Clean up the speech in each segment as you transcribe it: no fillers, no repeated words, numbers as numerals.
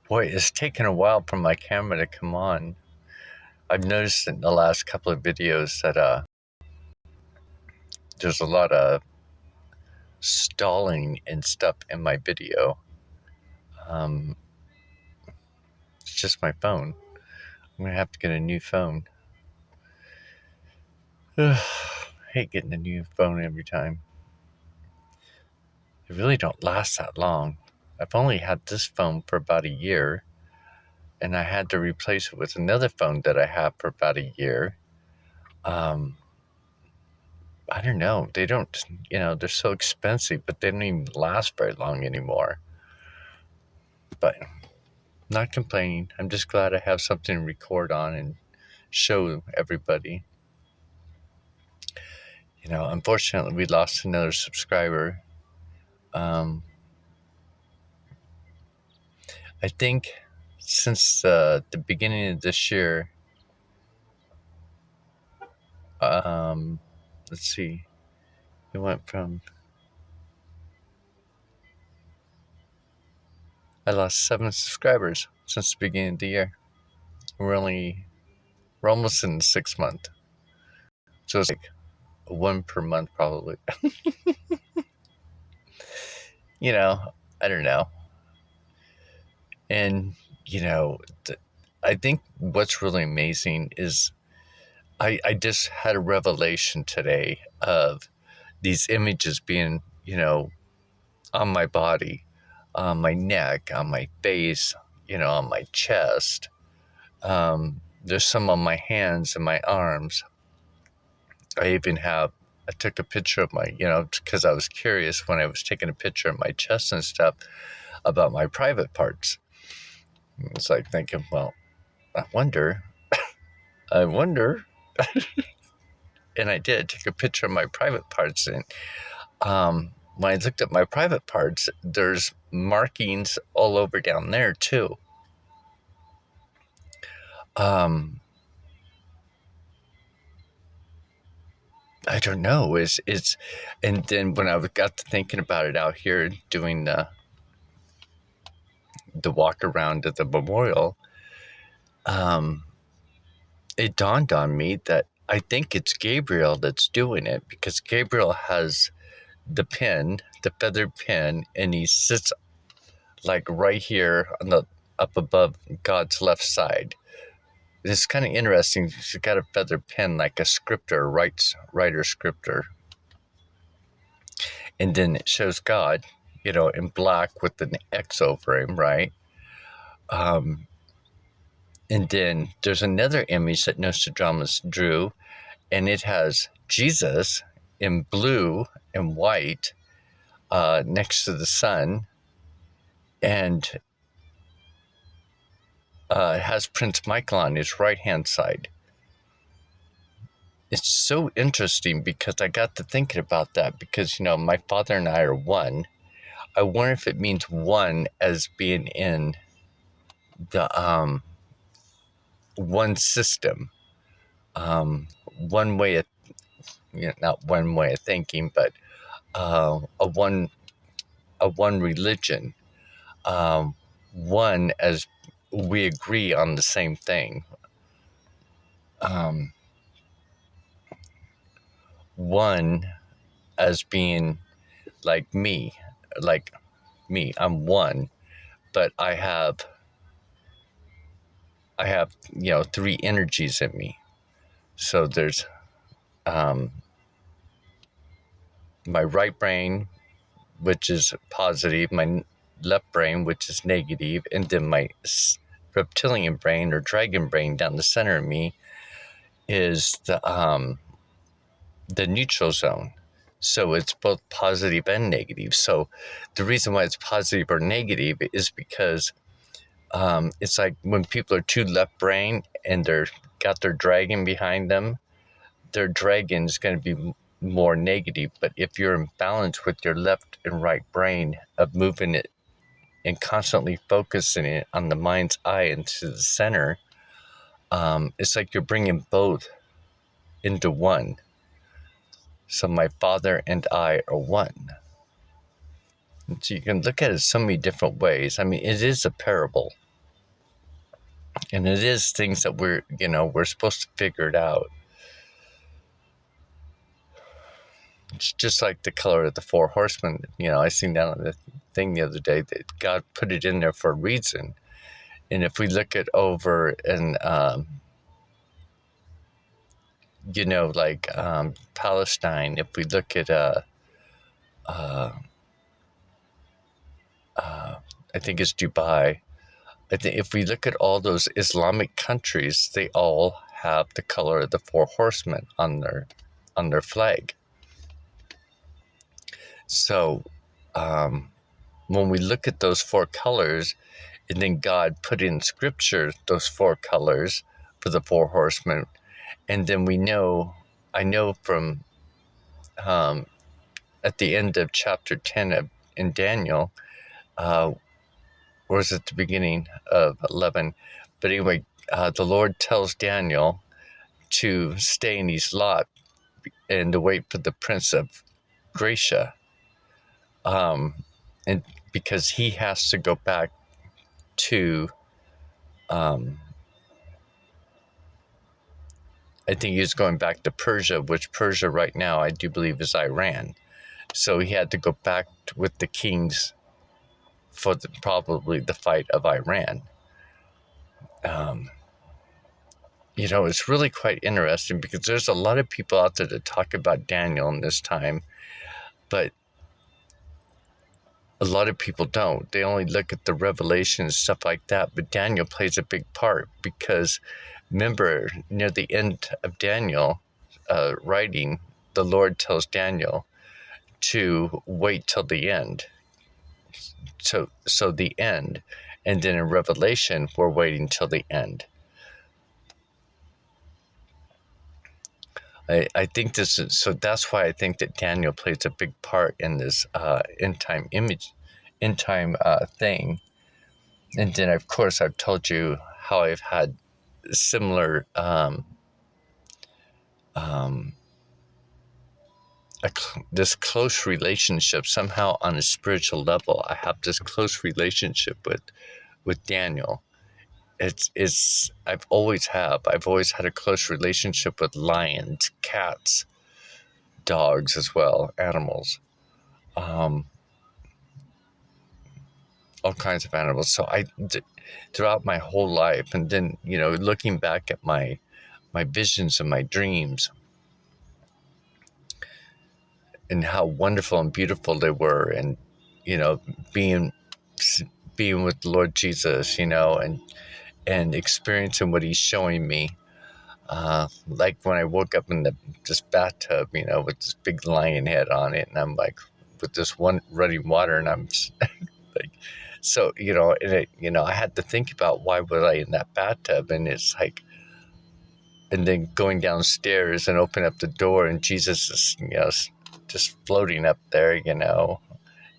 Boy, it's taken a while for my camera to come on. I've noticed in the last couple of videos that there's a lot of stalling and stuff in my video. It's just my phone. I'm gonna have to get a new phone. I hate getting a new phone every time. They really don't last that long. I've only had this phone for about a year, and I had to replace it with another phone that I have for about a year. I don't know. They don't, they're so expensive, but they don't even last very long anymore. But not complaining. I'm just glad I have something to record on and show everybody. Unfortunately, we lost another subscriber. I think since the beginning of this year, let's see, it went from, I lost 7 subscribers since the beginning of the year. We're almost in the 6th month. So it's like 1 per month probably. I don't know. And, I think what's really amazing is I just had a revelation today of these images being, on my body, on my neck, on my face, on my chest. There's some on my hands and my arms. I took a picture of because I was curious when I was taking a picture of my chest and stuff about my private parts. It's like thinking, well, I wonder. And I did take a picture of my private parts. And when I looked at my private parts, there's markings all over down there too. I don't know. And then when I got to thinking about it out here doing the walk around at the memorial, it dawned on me that I think it's Gabriel that's doing it, because Gabriel has the feathered pin, and he sits like right here up above God's left side. It's kind of interesting. She's got a feathered pen like a scripter, writer scripter. And then it shows God, in black with an X over him, right? And then there's another image that Nostradamus drew, and it has Jesus in blue and white next to the sun, and it has Prince Michael on his right-hand side. It's so interesting because I got to thinking about that, because, my father and I are one. I wonder if it means one as being in the one system, one way of, not one way of thinking, but a one religion, one as we agree on the same thing, one as being like me, I'm one, but I have 3 energies in me. So there's my right brain, which is positive, my left brain, which is negative, and then my reptilian brain or dragon brain down the center of me is the neutral zone. So it's both positive and negative. So the reason why it's positive or negative is because it's like when people are too left brain and they're got their dragon behind them, their dragon is going to be more negative. But if you're in balance with your left and right brain of moving it and constantly focusing it on the mind's eye into the center, it's like you're bringing both into one. So my father and I are one. And so you can look at it so many different ways. I mean, it is a parable. And it is things that we're supposed to figure it out. It's just like the color of the four horsemen. I seen that on the thing the other day that God put it in there for a reason. And if we look at over in, Palestine, if we look at, I think it's Dubai, if we look at all those Islamic countries, they all have the color of the four horsemen on their flag. So when we look at those four colors, and then God put in scripture those four colors for the four horsemen, and then I know from at the end of chapter 10 in Daniel, or is it the beginning of 11? But anyway, the Lord tells Daniel to stay in his lot and to wait for the Prince of Gracia, and because he has to go back to, I think he was going back to Persia, which Persia right now I do believe is Iran. So he had to go back with the kings for probably the fight of Iran. It's really quite interesting because there's a lot of people out there that talk about Daniel in this time, but a lot of people don't. They only look at the revelation and stuff like that, but Daniel plays a big part because remember, near the end of Daniel writing, the Lord tells Daniel to wait till the end. So the end, and then in Revelation, we're waiting till the end. I think this is, so that's why I think that Daniel plays a big part in this end time thing. And then, of course, I've told you how I've had similar this close relationship somehow on a spiritual level. I have this close relationship with Daniel. I've always had a close relationship with lions, cats, dogs as well, animals, all kinds of animals. So throughout my whole life, and then looking back at my visions and my dreams, and how wonderful and beautiful they were, and being with the Lord Jesus, and experiencing what he's showing me. Like when I woke up in this bathtub, with this big lion head on it, and I'm like, with this one running water, and I'm like, so, I had to think about why was I in that bathtub, and it's like, and then going downstairs and open up the door, and Jesus is, just floating up there, then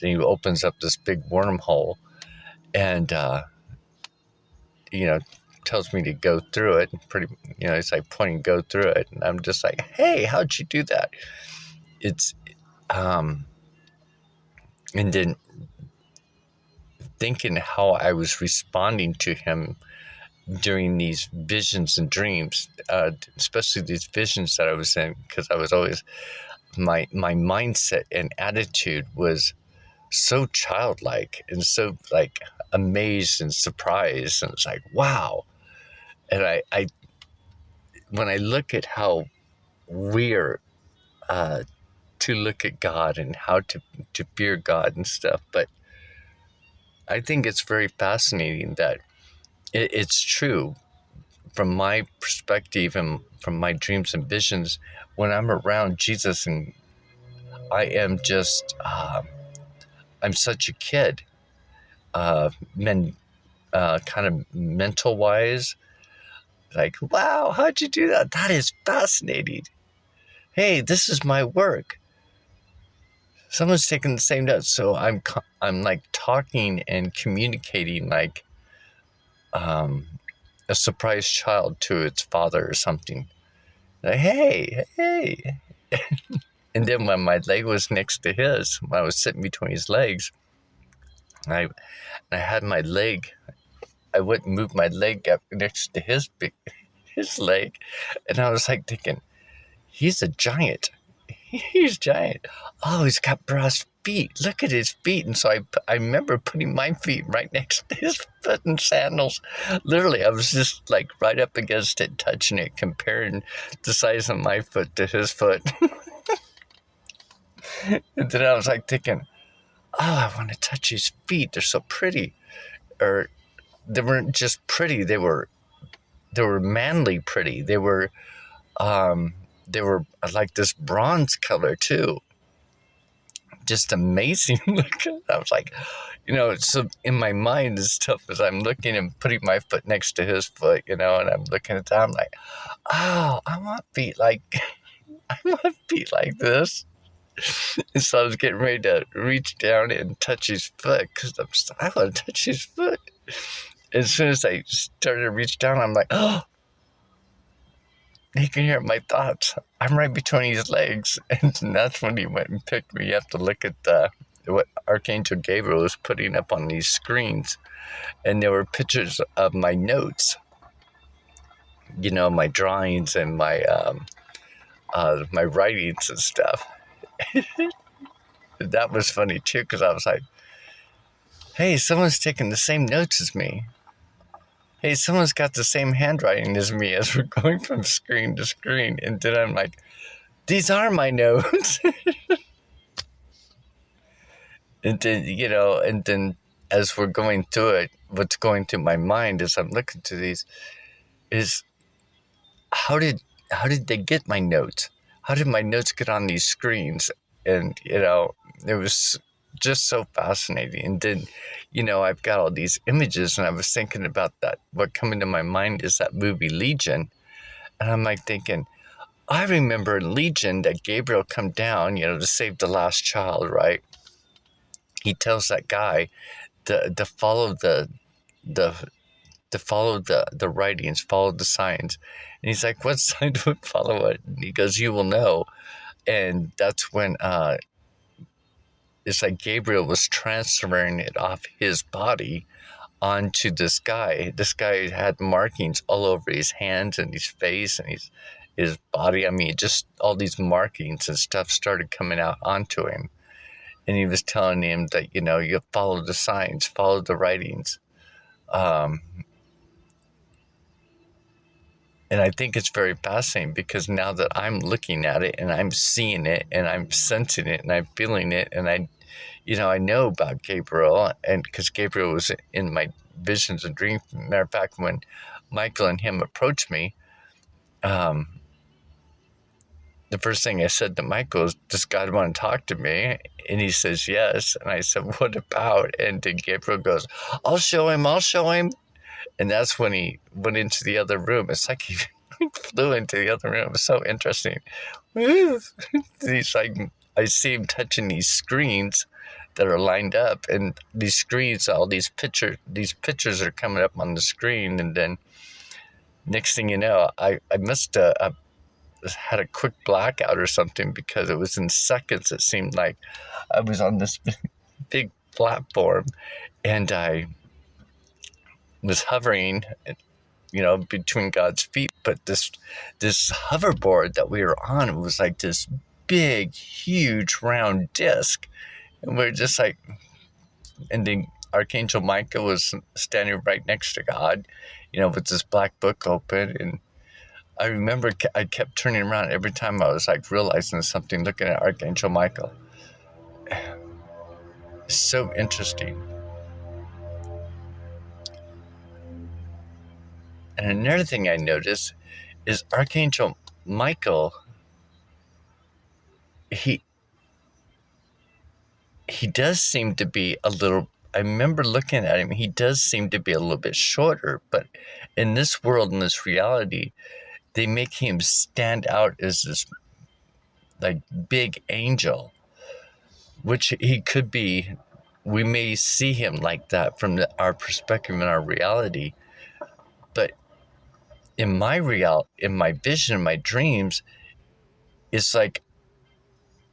he opens up this big wormhole, and, tells me to go through it. It's like pointing, go through it. And I'm just like, hey, how'd you do that? And then thinking how I was responding to him during these visions and dreams, especially these visions that I was in, because I was always, my mindset and attitude was so childlike and so like amazed and surprised. And it's like, wow. And I when I look at how we're to look at God and how to fear God and stuff, but I think it's very fascinating that it's true from my perspective and from my dreams and visions. When I'm around Jesus, and I am just I'm such a kid, kind of mental wise. Like, wow, how'd you do that? That is fascinating. Hey, this is my work. Someone's taking the same notes, so I'm like talking and communicating like a surprised child to its father or something. Like, hey. And then when my leg was next to his, when I was sitting between his legs, I had my leg, I wouldn't move my leg up next to his leg. And I was like thinking, he's a giant. He's giant. Oh, he's got brass feet. Look at his feet. And so I remember putting my feet right next to his foot in sandals. Literally, I was just like right up against it, touching it, comparing the size of my foot to his foot. And then I was like thinking, oh, I want to touch his feet. They're so pretty. Or they weren't just pretty. They were manly pretty. They were like this bronze color too. Just amazing looking. I was like, so in my mind and stuff, as I'm looking and putting my foot next to his foot, and I'm looking at that, I'm like, oh, I want feet like this. And so I was getting ready to reach down and touch his foot because I want to touch his foot. As soon as I started to reach down, I'm like, oh, he can hear my thoughts. I'm right between his legs. And that's when he went and picked me up to look at what Archangel Gabriel was putting up on these screens. And there were pictures of my notes, my drawings and my writings and stuff. That was funny too, because I was like, hey, someone's taking the same notes as me. Hey, someone's got the same handwriting as me as we're going from screen to screen. And then I'm like, these are my notes. And then, as we're going through it, what's going through my mind as I'm looking through these is, how did they get my notes? How did my notes get on these screens? And, it was just so fascinating. And then, I've got all these images, and I was thinking about that. What coming to my mind is that movie Legion. And I'm like thinking, I remember in Legion that Gabriel come down, to save the last child, right? He tells that guy to follow the writings, follow the signs. And he's like, what sign would follow it? And he goes, you will know. And that's when it's like Gabriel was transferring it off his body onto this guy. This guy had markings all over his hands and his face and his body. I mean, just all these markings and stuff started coming out onto him. And he was telling him that, you follow the signs, follow the writings. And I think it's very fascinating because now that I'm looking at it and I'm seeing it and I'm sensing it and I'm feeling it, and I know about Gabriel, and because Gabriel was in my visions and dreams. Matter of fact, when Michael and him approached me, the first thing I said to Michael is, does God want to talk to me? And he says, yes. And I said, what about? And then Gabriel goes, I'll show him. And that's when he went into the other room. It's like he flew into the other room. It was so interesting. He's like, I see him touching these screens that are lined up, and these screens, all these pictures are coming up on the screen. And then next thing you know, I must have had a quick blackout or something, because it was in seconds. It seemed like I was on this big platform, and I was hovering, between God's feet. But this hoverboard that we were on was like this big, huge, round disc. And we're just like, and then Archangel Michael was standing right next to God, with this black book open. And I remember I kept turning around every time I was like realizing something, looking at Archangel Michael. It's so interesting. And another thing I noticed is Archangel Michael, he does seem to be a little, I remember looking at him, he does seem to be a little bit shorter, but in this world, in this reality, they make him stand out as this like big angel, which he could be. We may see him like that from our perspective in our reality, but in my vision, in my dreams, it's like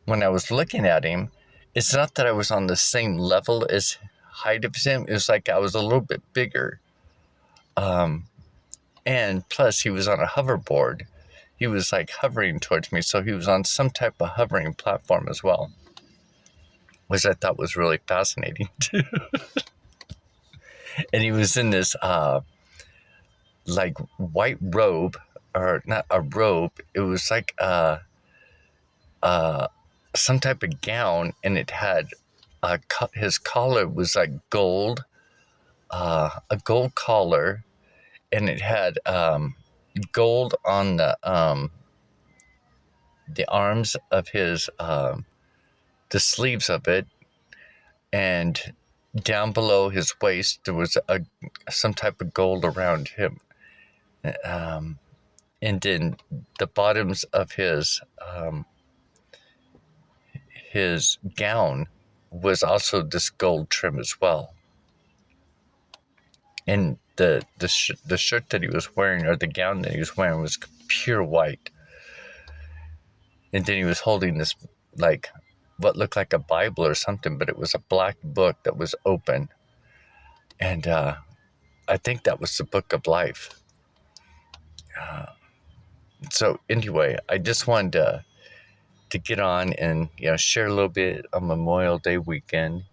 when I was looking at him, it's not that I was on the same level as height of him. It was like I was a little bit bigger. And plus, he was on a hoverboard. He was like hovering towards me, so he was on some type of hovering platform as well, which I thought was really fascinating too. And he was in this like white robe, or not a robe. It was like some type of gown, and it had his collar was like gold, a gold collar, and it had gold on the arms of his the sleeves of it, and down below his waist there was some type of gold around him, and then the bottoms of his gown was also this gold trim as well, and the shirt that he was wearing, or the gown that he was wearing, was pure white. And then he was holding this, like, what looked like a Bible or something, but it was a black book that was open. And I think that was the Book of Life. So anyway, I just wanted to get on and share a little bit on Memorial Day weekend,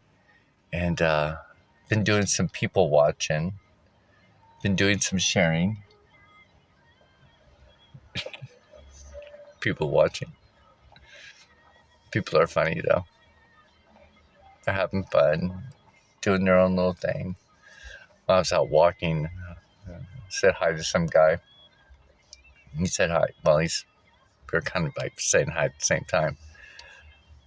and been doing some people watching, been doing some sharing. People watching. People are funny though. They're having fun, doing their own little thing. I was out walking, said hi to some guy. He said hi. Well, we were kind of like saying hi at the same time.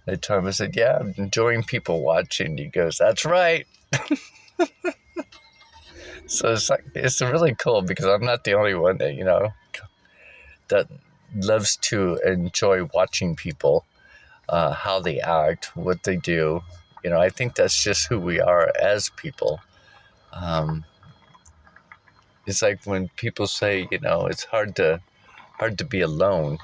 I told him, I said, yeah, I'm enjoying people watching. He goes, that's right. So it's really cool, because I'm not the only one that, that loves to enjoy watching people, how they act, what they do. I think that's just who we are as people. It's like when people say, it's hard to be alone,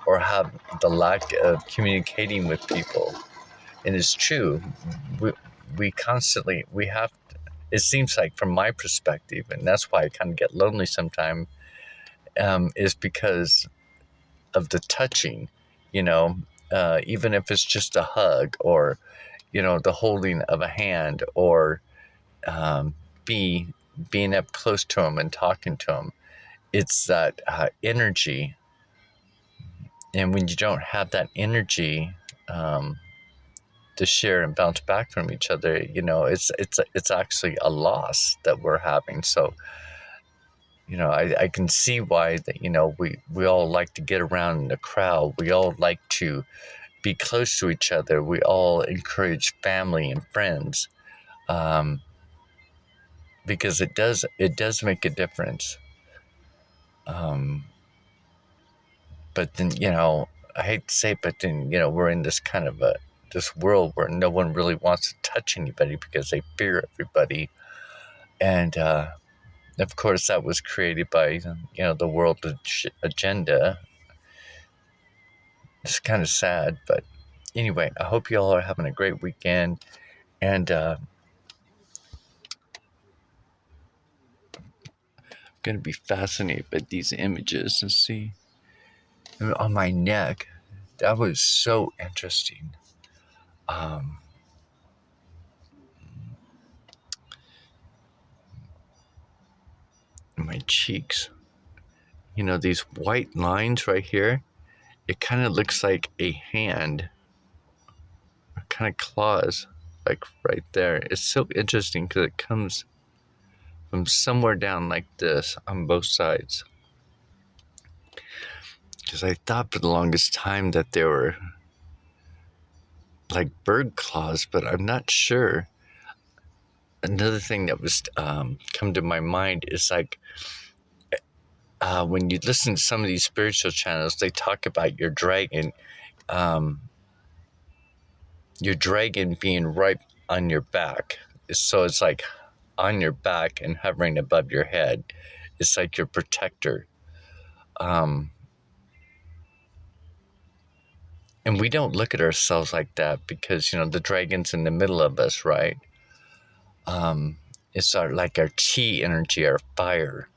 or have the lack of communicating with people. And it's true. We constantly, it seems like, from my perspective, and that's why I kind of get lonely sometimes, is because of the touching, even if it's just a hug, or, the holding of a hand, or being up close to them and talking to them. It's that energy. And when you don't have that energy to share and bounce back from each other, it's actually a loss that we're having. So, I can see why that, we all like to get around in the crowd. We all like to be close to each other. We all encourage family and friends, because it does make a difference. But then, I hate to say it, but then, we're in this kind of this world where no one really wants to touch anybody because they fear everybody. And, of course, that was created by, the world agenda. It's kind of sad, but anyway, I hope you all are having a great weekend. And I'm going to be fascinated by these images and see. On my neck, that was so interesting. My cheeks, these white lines right here, it kind of looks like a hand, or kind of claws, like right there. It's so interesting because it comes from somewhere down like this on both sides. Because I thought for the longest time that they were like bird claws, but I'm not sure. Another thing that was come to my mind is like, when you listen to some of these spiritual channels, they talk about your dragon being right on your back. So it's like on your back and hovering above your head. It's like your protector. And we don't look at ourselves like that, because, the dragon's in the middle of us, right? It's like our chi energy, our fire.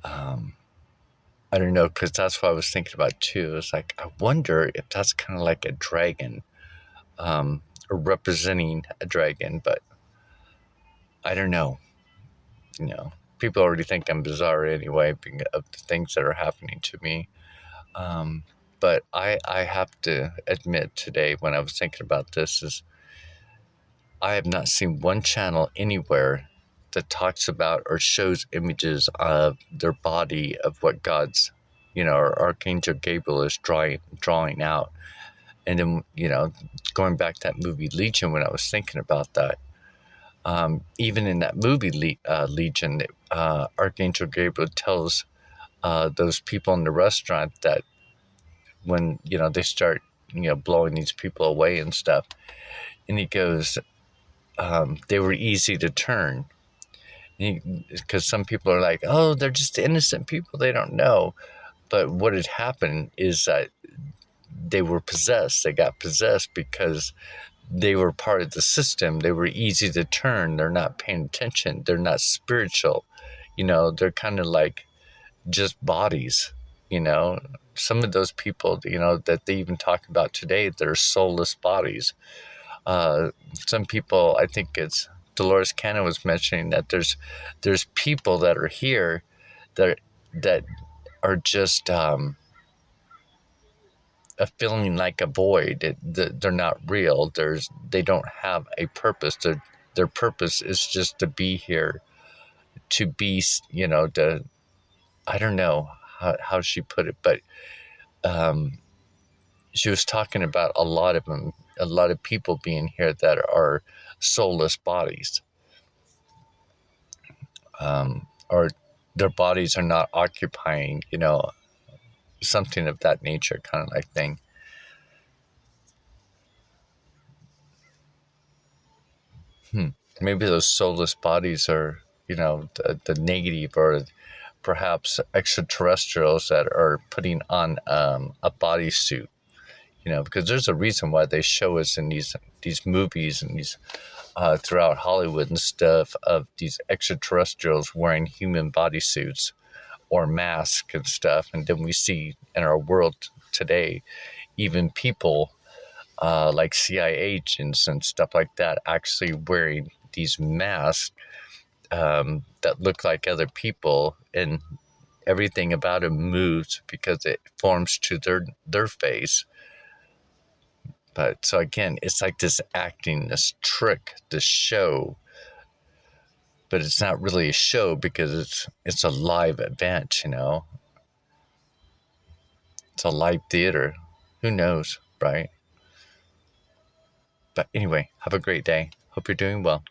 I don't know, because that's what I was thinking about too. It's like, I wonder if that's kind of like a dragon, or representing a dragon, but I don't know. People already think I'm bizarre anyway because of the things that are happening to me. Um, but I have to admit today, when I was thinking about this, is I have not seen one channel anywhere that talks about or shows images of their body, of what God's, or Archangel Gabriel is drawing out. And then, going back to that movie Legion, when I was thinking about that, even in that movie Legion, Archangel Gabriel tells those people in the restaurant that when, they start, blowing these people away and stuff, and he goes, they were easy to turn. Because some people are like, oh, they're just innocent people, they don't know. But what had happened is that they were possessed. They got possessed because they were part of the system. They were easy to turn. They're not paying attention. They're not spiritual. They're kind of like just bodies. Some of those people, that they even talk about today, they're soulless bodies. Some people, I think it's Dolores Cannon was mentioning that there's people that are here that are just feeling like a void. They're not real. They don't have a purpose. Their purpose is just to be here, to be, to, I don't know how she put it, but she was talking about a lot of them, a lot of people being here that are soulless bodies, or their bodies are not occupying, something of that nature, kind of like thing. Maybe those soulless bodies are, the negative, or perhaps extraterrestrials that are putting on a bodysuit. Because there's a reason why they show us in these movies and these throughout Hollywood and stuff, of these extraterrestrials wearing human bodysuits or masks and stuff. And then we see in our world today, even people like CIA agents and stuff like that actually wearing these masks that look like other people, and everything about them moves because it forms to their face. But so again, it's like this acting, this trick, this show, but it's not really a show because it's a live event. It's a live theater. Who knows, right? But anyway, have a great day. Hope you're doing well.